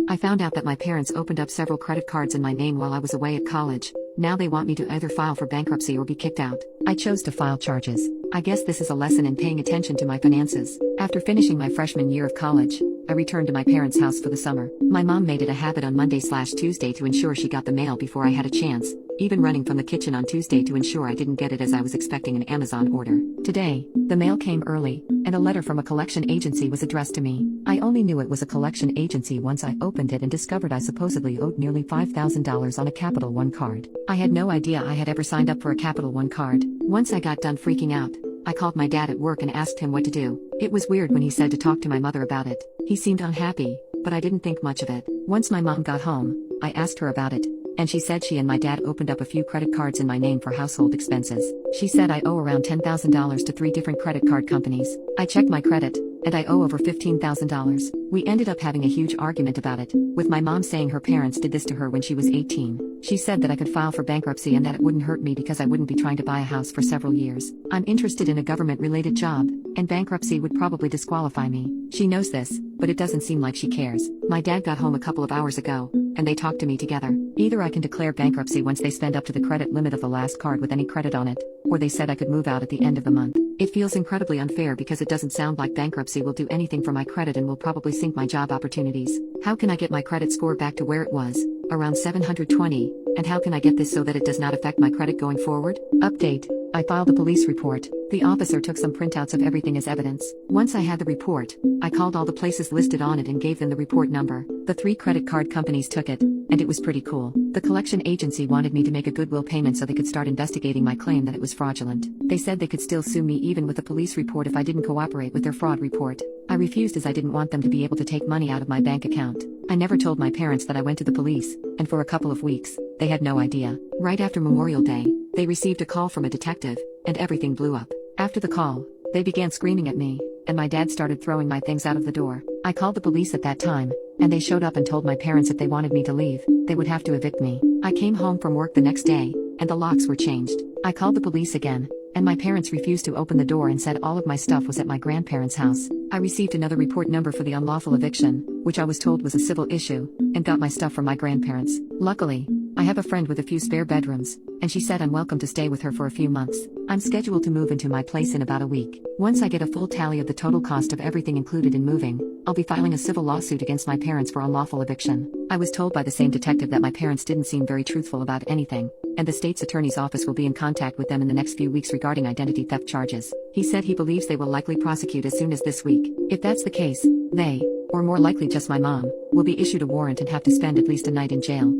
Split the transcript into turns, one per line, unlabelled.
I found out that my parents opened up several credit cards in my name while I was away at college. Now they want me to either file for bankruptcy or be kicked out. I chose to file charges. I guess this is a lesson in paying attention to my finances. After finishing my freshman year of college, I returned to my parents' house for the summer. My mom made it a habit on Monday/Tuesday to ensure she got the mail before I had a chance, even running from the kitchen on Tuesday to ensure I didn't get it as I was expecting an Amazon order. Today, the mail came early, and a letter from a collection agency was addressed to me. I only knew it was a collection agency once I opened it and discovered I supposedly owed nearly $5,000 on a Capital One card. I had no idea I had ever signed up for a Capital One card. Once I got done freaking out, I called my dad at work and asked him what to do. It was weird when he said to talk to my mother about it. He seemed unhappy, but I didn't think much of it. Once my mom got home, I asked her about it, and she said she and my dad opened up a few credit cards in my name for household expenses. She said I owe around $10,000 to 3 different credit card companies. I checked my credit, and I owe over $15,000. We ended up having a huge argument about it, with my mom saying her parents did this to her when she was 18. She said that I could file for bankruptcy and that it wouldn't hurt me because I wouldn't be trying to buy a house for several years. I'm interested in a government-related job, and bankruptcy would probably disqualify me. She knows this, but it doesn't seem like she cares. My dad got home a couple of hours ago, and they talked to me together. Either I can declare bankruptcy once they spend up to the credit limit of the last card with any credit on it, or they said I could move out at the end of the month. It feels incredibly unfair because it doesn't sound like bankruptcy will do anything for my credit and will probably sink my job opportunities. How can I get my credit score back to where it was, around 720, and how can I get this so that it does not affect my credit going forward? Update: I filed a police report. The officer took some printouts of everything as evidence. Once I had the report, I called all the places listed on it and gave them the report number. The 3 credit card companies took it, and it was pretty cool. The collection agency wanted me to make a goodwill payment so they could start investigating my claim that it was fraudulent. They said they could still sue me even with a police report if I didn't cooperate with their fraud report. I refused as I didn't want them to be able to take money out of my bank account. I never told my parents that I went to the police, and for a couple of weeks, they had no idea. Right after Memorial Day, they received a call from a detective, and everything blew up. After the call, they began screaming at me, and my dad started throwing my things out of the door. I called the police at that time, and they showed up and told my parents if they wanted me to leave, they would have to evict me. I came home from work the next day, and the locks were changed. I called the police again, and my parents refused to open the door and said all of my stuff was at my grandparents' house. I received another report number for the unlawful eviction, which I was told was a civil issue, and got my stuff from my grandparents. Luckily, I have a friend with a few spare bedrooms, and she said I'm welcome to stay with her for a few months. I'm scheduled to move into my place in about a week. Once I get a full tally of the total cost of everything included in moving, I'll be filing a civil lawsuit against my parents for unlawful eviction. I was told by the same detective that my parents didn't seem very truthful about anything, and the state's attorney's office will be in contact with them in the next few weeks regarding identity theft charges. He said he believes they will likely prosecute as soon as this week. If that's the case, they, or more likely just my mom, will be issued a warrant and have to spend at least a night in jail.